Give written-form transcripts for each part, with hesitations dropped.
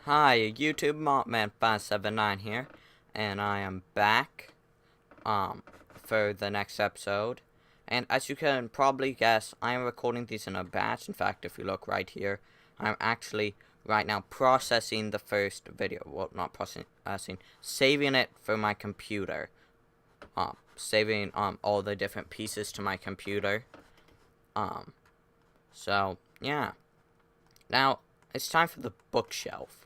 Hi, YouTube Mopman579 here, and I am back for the next episode. And as you can probably guess, I am recording these in a batch. In fact, if you look right here, I'm actually right now processing the first video. Well, not processing, saving it for my computer. Saving all the different pieces to my computer. So yeah. Now it's time for the bookshelf.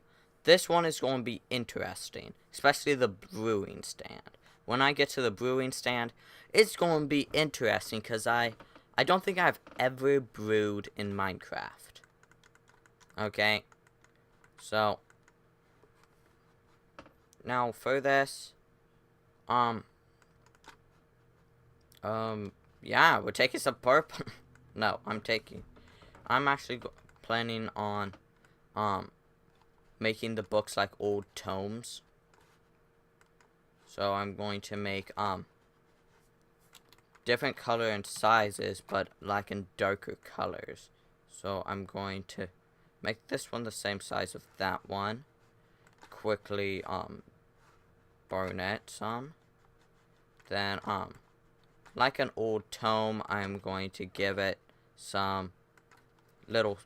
This one is going to be interesting, especially the brewing stand. When I get to the brewing stand, it's going to be interesting because I don't think I've ever brewed in Minecraft. Okay, so now for this, yeah, we're taking some purple. No, I'm actually planning on, making the books like old tomes. So I'm going to make, different color and sizes, but like in darker colors. So I'm going to make this one the same size of that one. Quickly, burn it some. Then, like an old tome, I'm going to give it some little,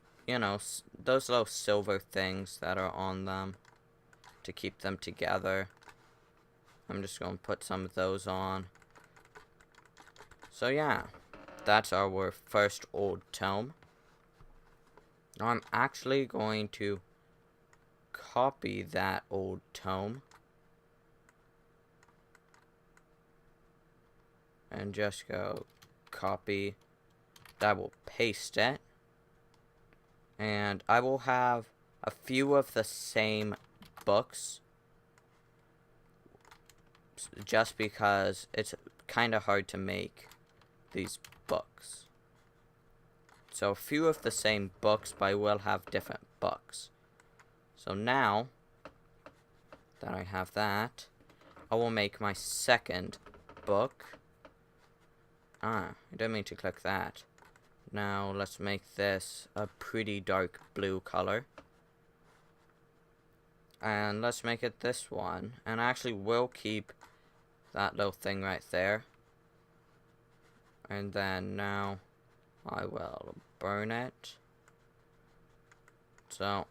those little silver things that are on them to keep them together. I'm just going to put some of those on. So yeah, that's our first old tome. Now I'm actually going to copy that old tome and just go copy. I will paste it, and I will have a few of the same books just because it's kind of hard to make these books. So a few of the same books, but I will have different books. So now that I have that, I will make my second book. I didn't mean to click that. Now let's make this a pretty dark blue color. And let's make it this one. And I actually will keep that little thing right there. And then now I will burn it. So,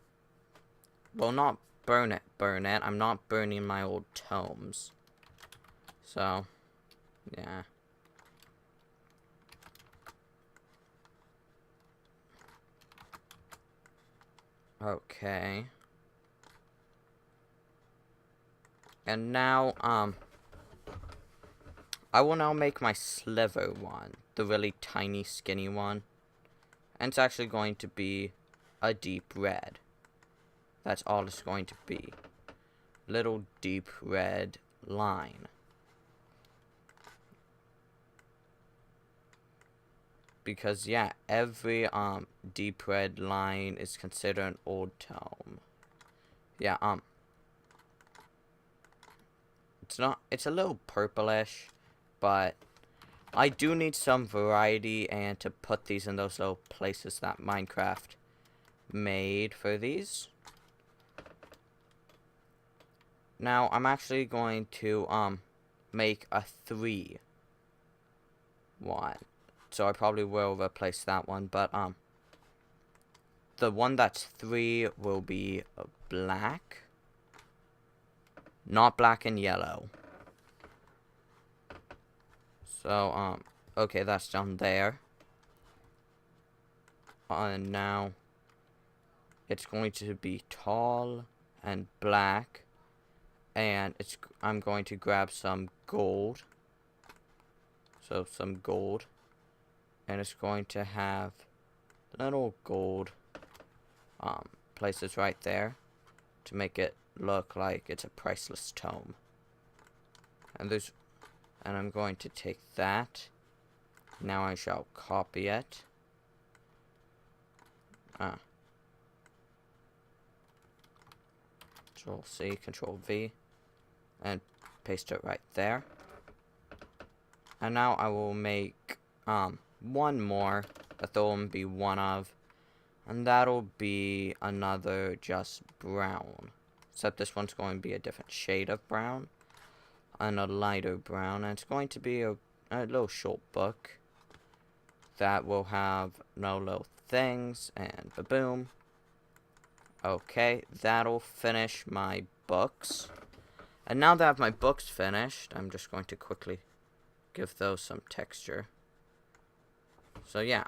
well, not burn it. I'm not burning my old tomes. So, yeah. Okay. And now, I will now make my sliver one. The really tiny, skinny one. And it's actually going to be a deep red. That's all it's going to be. Little deep red line. Because yeah, every deep red line is considered an old tome. Yeah, it's a little purplish, but I do need some variety and to put these in those little places that Minecraft made for these. Now I'm actually going to make a 3 one. So I probably will replace that one, but the one that's 3 will be black. Not black and yellow. So okay, that's done there. And now it's going to be tall and black, and I'm going to grab some gold. So some gold, and it's going to have little gold places right there to make it look like it's a priceless tome. And I'm going to take that. Now I shall copy it. Control C, Control V, and paste it right there. And now I will make one more. That there will be one of. And that'll be another just brown. Except this one's going to be a different shade of brown. And a lighter brown. And it's going to be a little short book. That will have no little things. And ba-boom. Okay, that'll finish my books. And now that I have my books finished, I'm just going to quickly give those some texture. So yeah,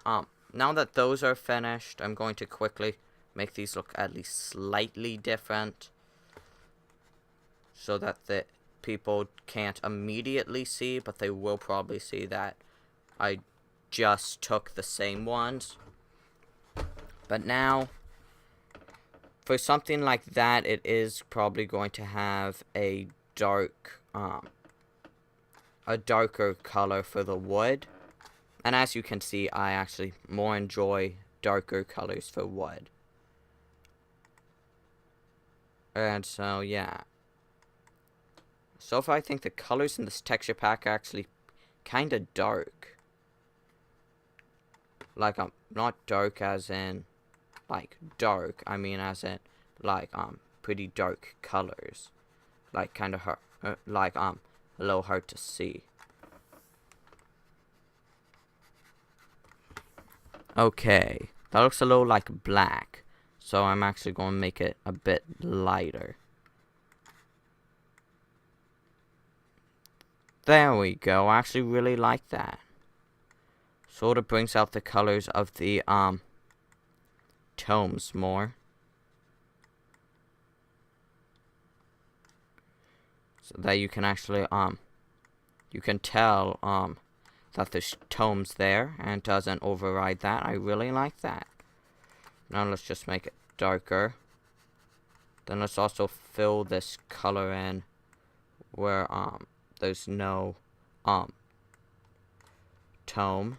now that those are finished, I'm going to quickly make these look at least slightly different. So that the people can't immediately see, but they will probably see that I just took the same ones. But now, for something like that, it is probably going to have a darker color for the wood. And as you can see, I actually more enjoy darker colors for wood. And so, yeah. So far, I think the colors in this texture pack are actually kind of dark. Like, not dark as in, like, dark. I mean as in, like, pretty dark colors. Like, kind of hard, like, a little hard to see. Okay, that looks a little like black, so I'm actually going to make it a bit lighter. There we go, I actually really like that. Sort of brings out the colors of the, tomes more. So that you can actually, you can tell, that there's tomes there, and it doesn't override that. I really like that. Now let's just make it darker. Then let's also fill this color in where, there's no, tome.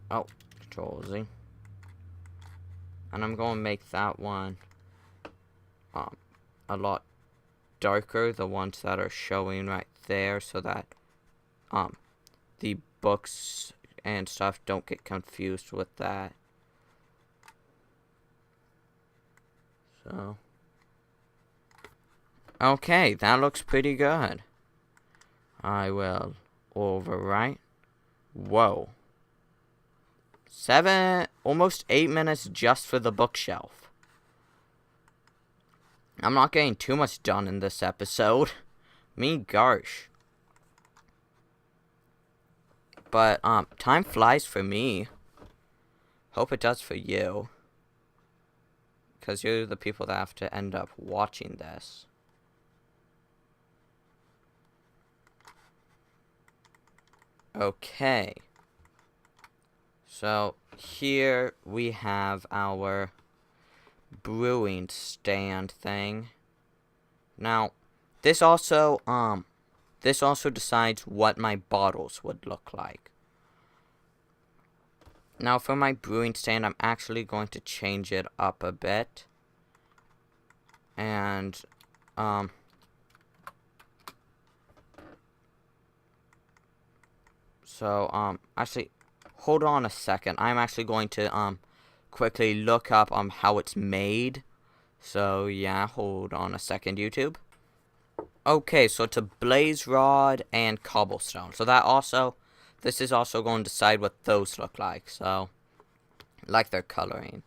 Oh, Control Z. And I'm going to make that one, a lot darker, the ones that are showing right there, so that the books and stuff don't get confused with that. So okay, that looks pretty good. I will overwrite. Whoa. Almost 8 minutes just for the bookshelf. I'm not getting too much done in this episode. Me gosh. But, time flies for me. Hope it does for you. Because you're the people that have to end up watching this. Okay. So, here we have our brewing stand thing. Now, this also decides what my bottles would look like. Now, for my brewing stand, I'm actually going to change it up a bit. And, actually, hold on a second. I'm actually going to, quickly look up how it's made. So yeah, hold on a second, YouTube. Okay, so it's a blaze rod and cobblestone. So this is also going to decide what those look like. So, like their coloring,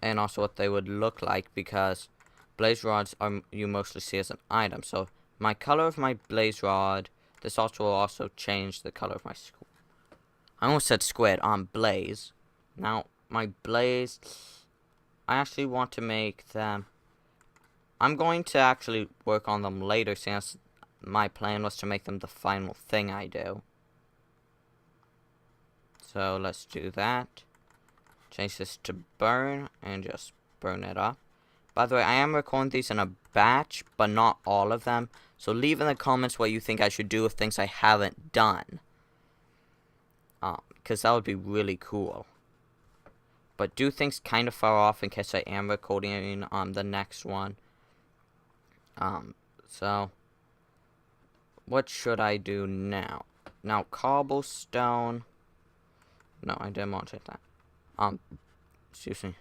and also what they would look like, because blaze rods you mostly see as an item. So my color of my blaze rod. This also will also change the color of my squid. I almost said squid. Blaze. Now, my blaze, I actually want to make them, I'm going to actually work on them later, since my plan was to make them the final thing I do. So let's do that. Change this to burn, and just burn it up. By the way, I am recording these in a batch, but not all of them. So leave in the comments what you think I should do with things I haven't done. Because that would be really cool. But do things kind of far off in case I am recording the next one. So what should I do now? Now cobblestone. No, I didn't want it that. Excuse me.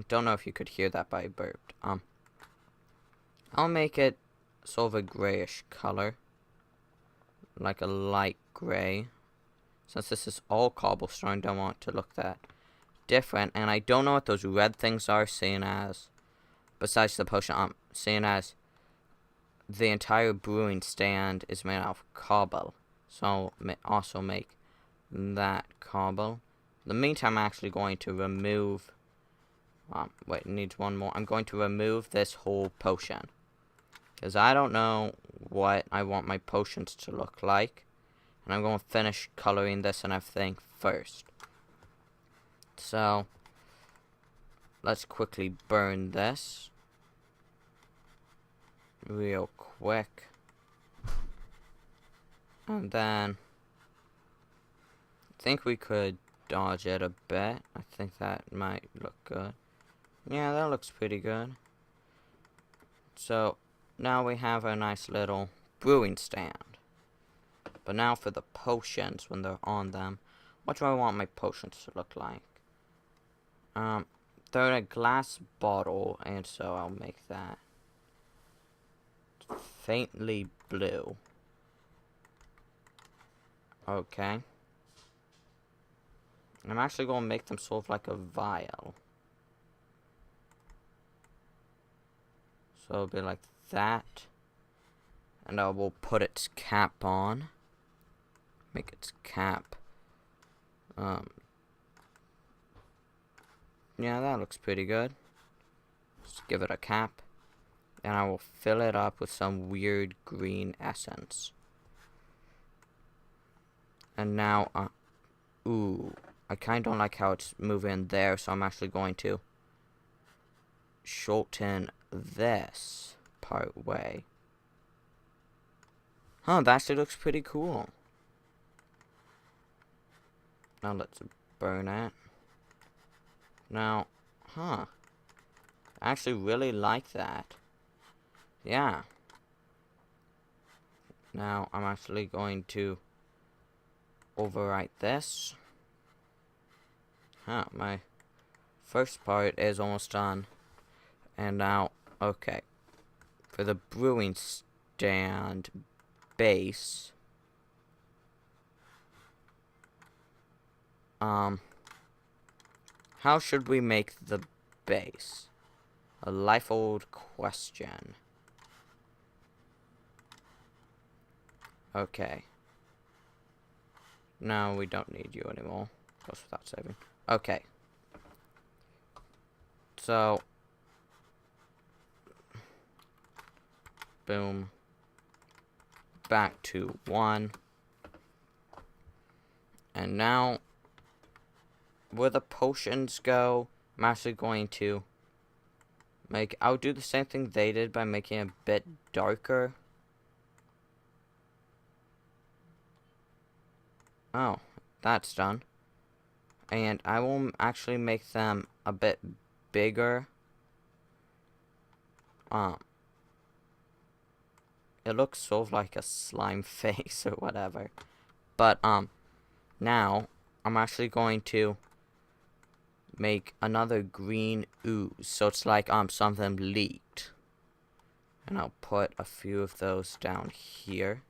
Don't know if you could hear that, but I burped. I'll make it sort of a grayish color. Like a light gray. Since this is all cobblestone, I don't want it to look that different. And I don't know what those red things are, seeing as, besides the potion, seeing as the entire brewing stand is made out of cobble. So I'll also make that cobble. In the meantime, I'm actually going to remove, wait, it needs one more. I'm going to remove this whole potion. Because I don't know what I want my potions to look like. And I'm going to finish coloring this and everything first. So, let's quickly burn this. Real quick. And then, I think we could dodge it a bit. I think that might look good. Yeah, that looks pretty good. So, now we have a nice little brewing stand. But now for the potions, when they're on them, what do I want my potions to look like? They're in a glass bottle, and so I'll make that faintly blue. Okay. I'm actually going to make them sort of like a vial. So it'll be like that. And I will put its cap on. Make its cap. Yeah, that looks pretty good. Just give it a cap. And I will fill it up with some weird green essence. And now, ooh, I kind of don't like how it's moving there, so I'm actually going to shorten this part way. Huh, that actually looks pretty cool. Now let's burn it. Now, I actually really like that. Yeah. Now I'm actually going to overwrite this. My first part is almost done. And now, okay. For the brewing stand base. How should we make the base? A life-old question. Okay. No, we don't need you anymore. Goes without saving. Okay. So. Boom. Back to 1. And now, where the potions go, I'm actually going to I'll do the same thing they did by making it a bit darker. Oh, that's done. And I will actually make them a bit bigger. It looks sort of like a slime face or whatever. But, now, I'm actually going to make another green ooze. So it's like, something leaked. And I'll put a few of those down here.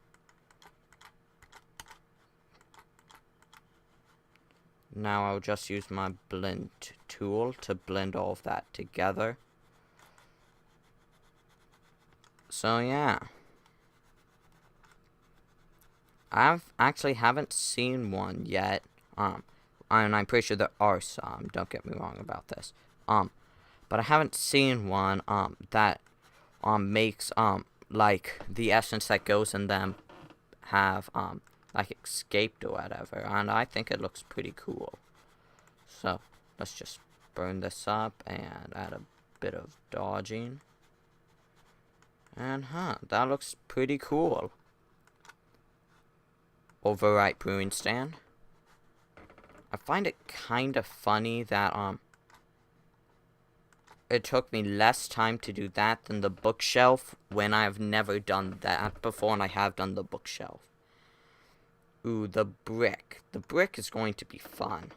Now I'll just use my blend tool to blend all of that together. So yeah. Haven't seen one yet. And I'm pretty sure there are some, don't get me wrong about this. But I haven't seen one that makes like the essence that goes in them have like escaped or whatever, and I think it looks pretty cool. So let's just burn this up and add a bit of dodging. And that looks pretty cool. Overwrite brewing stand. I find it kind of funny that it took me less time to do that than the bookshelf when I've never done that before, and I have done the bookshelf. Ooh, the brick. The brick is going to be fun.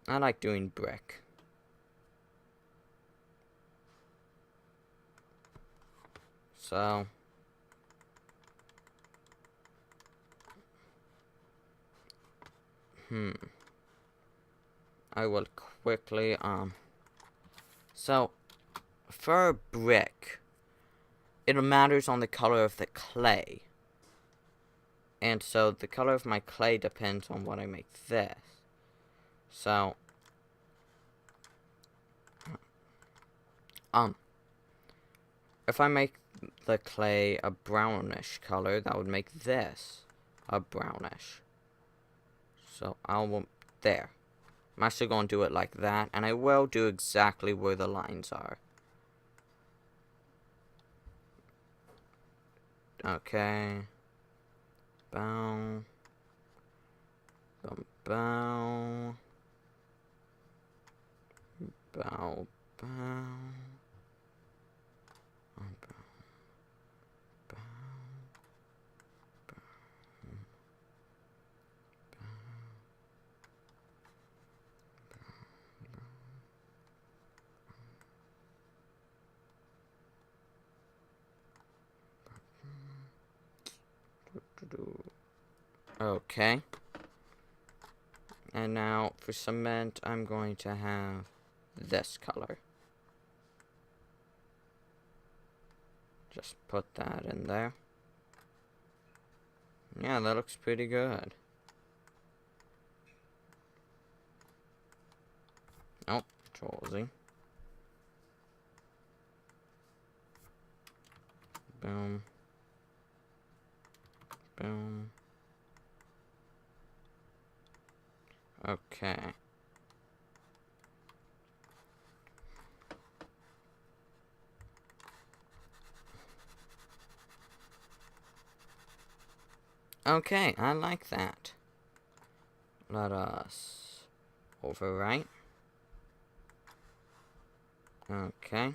I like doing brick. So, I will quickly, so, for a brick, it matters on the color of the clay. And so, the color of my clay depends on what I make this. So, if I make the clay a brownish color, that would make this a brownish. So, there. I'm actually going to do it like that, and I will do exactly where the lines are. Okay. Bow. Bow. Bow. Bow. Okay. And now for cement, I'm going to have this color. Just put that in there. Yeah, that looks pretty good. Oh, Control-Z. Boom. Boom. Okay. Okay, I like that. Let us overwrite. Okay.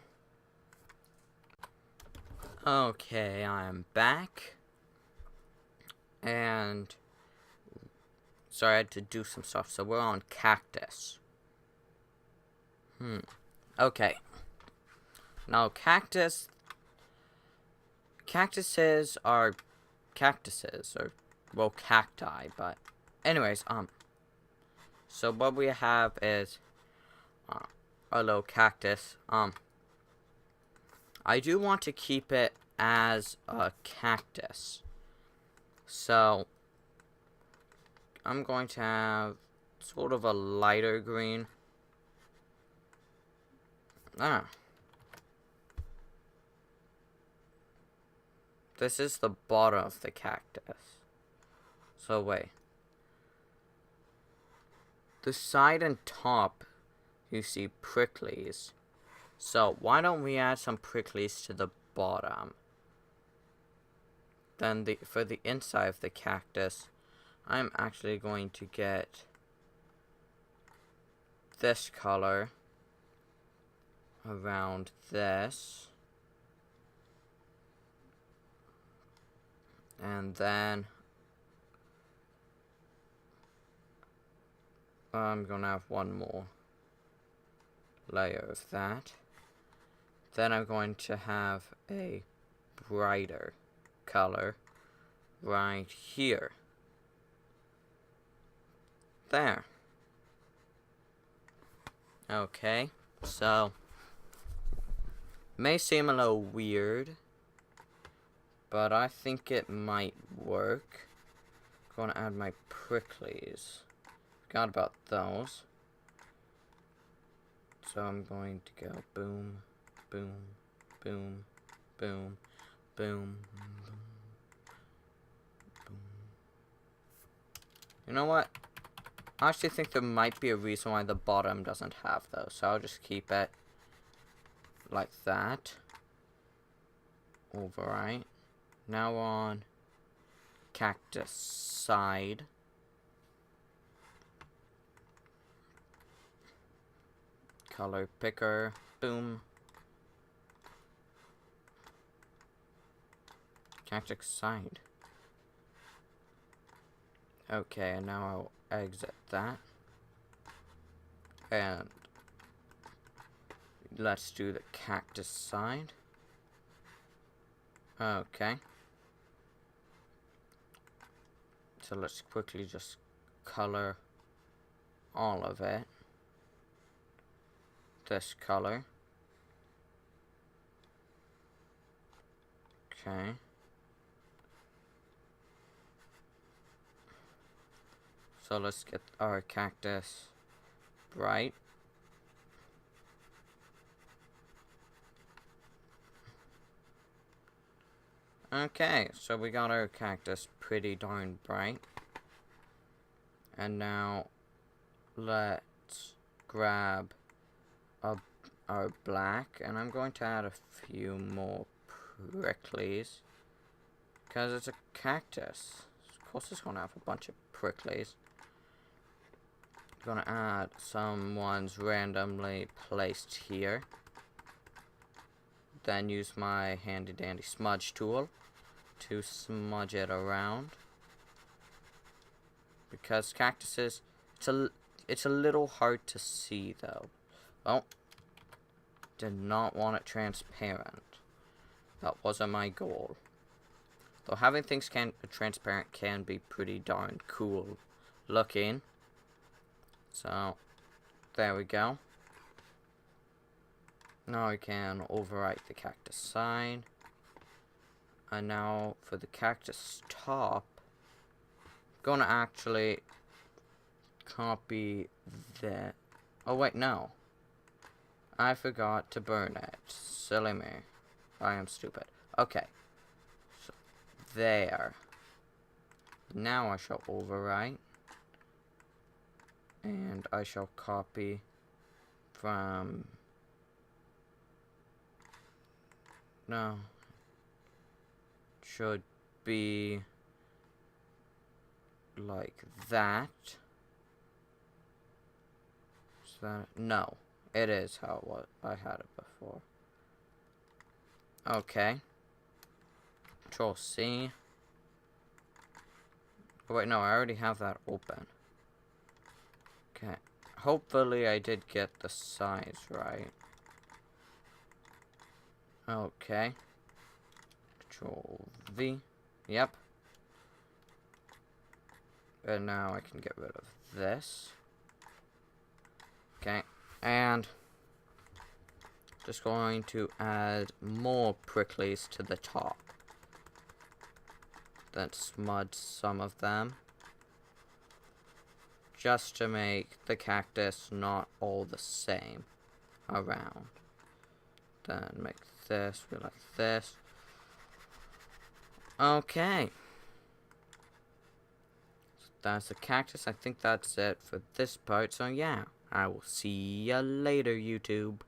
Okay, I am back. And sorry, I had to do some stuff. So we're on cactus. Okay. Now cactuses are cactuses, or well, cacti, but anyways, so what we have is a little cactus. I do want to keep it as a cactus. So I'm going to have sort of a lighter green. This is the bottom of the cactus. So wait. The side and top, you see pricklies. So why don't we add some pricklies to the bottom? Then for the inside of the cactus, I'm actually going to get this color around this. And then I'm gonna have one more layer of that. Then I'm going to have a brighter color right here. There. Okay, so may seem a little weird, but I think it might work. I'm gonna add my pricklies. Forgot about those. So I'm going to go boom, boom, boom, boom, boom, boom, boom. You know what? I actually think there might be a reason why the bottom doesn't have those, so I'll just keep it like that. Overwrite. Now on cactus side. color picker. Boom. Cactus side. Okay, and now I'll exit that. And let's do the cactus side. Okay. So let's quickly just color all of it. This color. Okay. So let's get our cactus bright. Okay, so we got our cactus pretty darn bright. And now let's grab our black, and I'm going to add a few more pricklies because it's a cactus. Of course, it's going to have a bunch of pricklies. I'm going to add some ones randomly placed here. Then use my handy dandy smudge tool to smudge it around. Because cactuses, it's a little hard to see though. Well, did not want it transparent. That wasn't my goal. Though having things transparent can be pretty darn cool looking. So, there we go. Now I can overwrite the cactus sign. And now for the cactus top, I'm gonna actually copy that. Oh wait, no. I forgot to burn it. Silly me. I am stupid. Okay. So, there. Now I shall overwrite. And I shall copy from... No. Should be like that. Is that... No. It is how it was. I had it before. Okay. Control C. Oh, wait, no, I already have that open. Okay. Hopefully I did get the size right. Okay. Control V. Yep. And now I can get rid of this. Okay. And just going to add more pricklies to the top. Then smudge some of them. Just to make the cactus not all the same around. Then make this be like this. Okay. So that's the cactus. I think that's it for this part. So yeah, I will see ya later, YouTube.